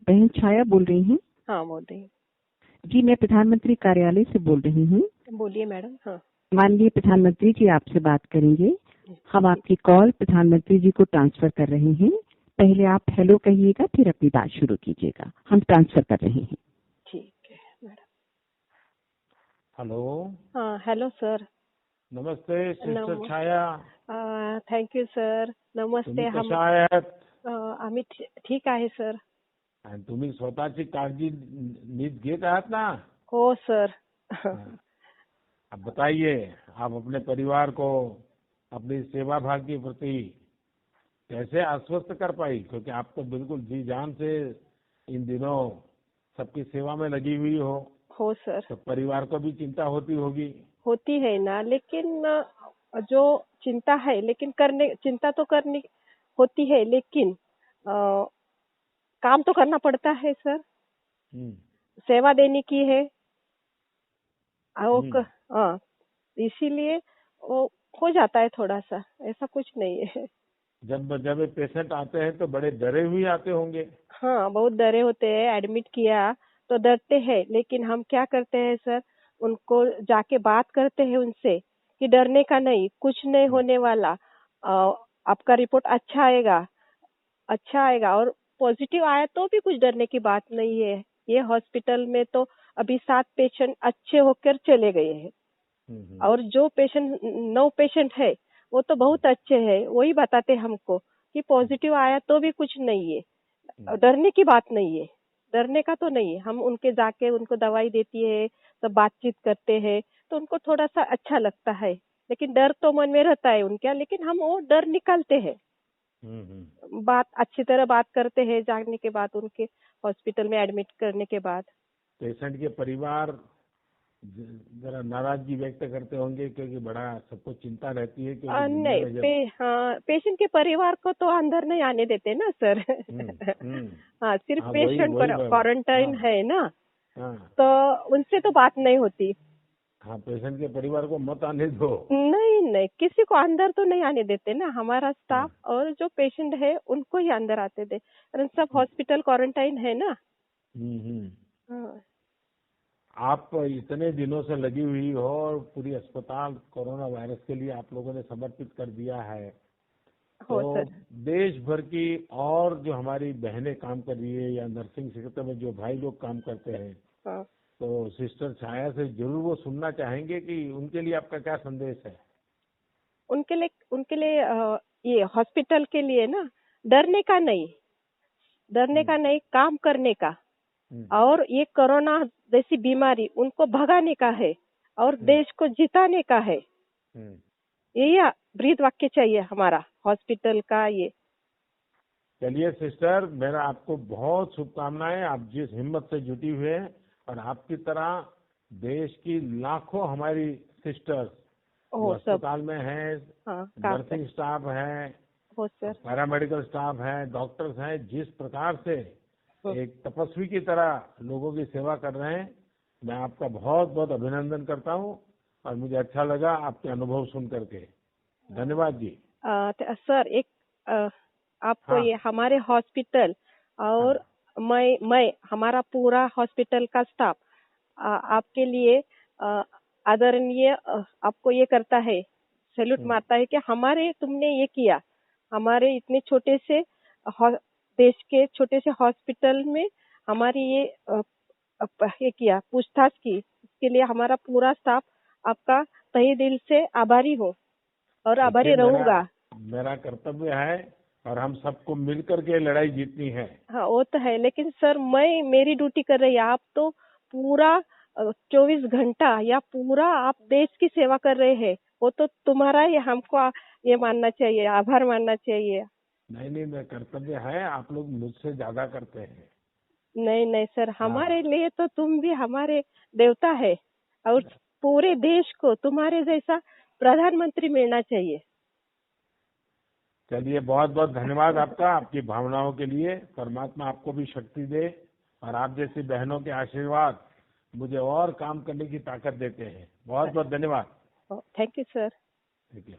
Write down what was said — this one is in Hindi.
बहन छाया बोल रही हैं? हाँ बोल रही हूँ। जी, मैं प्रधानमंत्री कार्यालय से बोल रही हूँ। बोलिए मैडम। हाँ माननीय प्रधानमंत्री जी आपसे बात करेंगे। हम आपकी कॉल प्रधानमंत्री जी को ट्रांसफर कर रहे हैं। पहले आप हेलो कहिएगा, फिर अपनी बात शुरू कीजिएगा। हम ट्रांसफर कर रहे हैं। ठीक है मैडम। हेलो। हाँ हेलो सर। नमस्ते sister Chhaya. Thank you sir. नमस्ते. तुम्ही कशा आहात? आम्ही ठीक आहे सर. आणि तुम्ही स्वतःची काळजी नीट घेत आहात ना? हो सर. हाँ। अब बताइए, आप अपने परिवार को अपनी सेवा भाव के प्रति कैसे आश्वस्त कर पाई, क्योंकि आप तो बिल्कुल जी जान से इन दिनों सबकी सेवा में लगी हुई हो सर. तो परिवार को भी चिंता होती होगी। होती है ना, लेकिन जो चिंता है, लेकिन चिंता तो करनी होती है, लेकिन काम तो करना पड़ता है सर. सेवा देने की है. हाँ, इसीलिए वो हो जाता है थोड़ा सा, ऐसा कुछ नहीं है. जब पेशेंट आते हैं तो बड़े डरे हुए आते होंगे। हाँ, बहुत डरे होते हैं. एडमिट किया तो डरते हैं, लेकिन हम क्या करते हैं सर, उनको जाके बात करते हैं उनसे कि डरने का नहीं, कुछ नहीं होने वाला. आपका रिपोर्ट अच्छा आएगा और पॉजिटिव आया तो भी कुछ डरने की बात नहीं है. ये हॉस्पिटल में तो अभी 7 पेशेंट अच्छे होकर चले गए हैं. और जो 9 पेशेंट है वो तो बहुत अच्छे हैं. वही बताते हमको कि पॉजिटिव आया तो भी कुछ नहीं है. डरने की बात नहीं है. डरने का तो नहीं है. हम उनके जाके उनको दवाई देती है, तो बातचीत करते हैं, तो उनको थोड़ा सा अच्छा लगता है. लेकिन डर तो मन में रहता है उनका, लेकिन हम वो डर निकालते हैं. बात अच्छी तरह बात करते हैं जाने के बाद, उनके हॉस्पिटल में एडमिट करने के बाद. पेशेंट के परिवार जरा नाराजगी व्यक्त करते होंगे, क्योंकि बड़ा सबको चिंता रहती है नहीं, पेशेंट के परिवार को तो अंदर नहीं आने देते ना सर. हाँ, सिर्फ पेशेंट क्वारंटाइन है ना, तो उनसे तो बात नहीं होती. हाँ, पेशेंट के परिवार को मत आने दो. नहीं, किसी को अंदर तो नहीं आने देते ना. हमारा स्टाफ और जो पेशेंट है उनको ही अंदर आते थे. सब हॉस्पिटल क्वारंटाइन है ना. हाँ. आप इतने दिनों से लगी हुई हो और पूरी अस्पताल कोरोना वायरस के लिए आप लोगों ने समर्पित कर दिया है. तो देश भर की और जो हमारी बहनें काम कर रही है या नर्सिंग सेक्टर में जो भाई लोग काम करते हैं, तो सिस्टर छाया से जरूर वो सुनना चाहेंगे कि उनके लिए आपका क्या संदेश है. उनके लिए ये हॉस्पिटल के लिए ना, डरने का नहीं, काम करने का. और ये कोरोना जैसी बीमारी उनको भगाने का है और देश को जिताने का है. यही ब्रीद वाक्य चाहिए हमारा हॉस्पिटल का. ये चलिए सिस्टर, मेरा आपको बहुत शुभकामनाएं. आप जिस हिम्मत से जुटी हुई हैं, और आपकी तरह देश की लाखों हमारी सिस्टर्स अस्पताल में है, नर्सिंग स्टाफ है, पैरामेडिकल स्टाफ है, डॉक्टर्स हैं, जिस प्रकार से एक तपस्वी की तरह लोगों की सेवा कर रहे हैं, मैं आपका बहुत बहुत अभिनंदन करता हूं. और मुझे अच्छा लगा आपके अनुभव सुन करके. धन्यवाद जी. सर, एक आपको ये हमारे हॉस्पिटल और मैं हमारा पूरा हॉस्पिटल का स्टाफ आपके लिए आदरणीय आपको ये करता है, सैल्यूट मारता है कि तुमने ये किया. हमारे इतने छोटे से देश के छोटे से हॉस्पिटल में हमारी ये किया, पूछताछ की. इसके लिए हमारा पूरा स्टाफ आपका तहे दिल से आभारी हो और आभारी रहूंगा. मेरा कर्तव्य है और हम सबको मिलकर के लड़ाई जीतनी है. हाँ, वो तो है, लेकिन सर मेरी ड्यूटी कर रही है. आप तो पूरा 24 घंटा या पूरा आप देश की सेवा कर रहे हैं. वो तो तुम्हारा ही हमको ये मानना चाहिए, आभार मानना चाहिए. नहीं, मेरा कर्तव्य है. आप लोग मुझसे ज्यादा करते हैं. नहीं सर, हमारे लिए तो तुम भी हमारे देवता है और पूरे देश को तुम्हारे जैसा प्रधानमंत्री मिलना चाहिए. चलिए, बहुत बहुत धन्यवाद आपका, आपकी भावनाओं के लिए. परमात्मा आपको भी शक्ति दे और आप जैसी बहनों के आशीर्वाद मुझे और काम करने की ताकत देते हैं. बहुत बहुत धन्यवाद. Thank you sir. Thank you.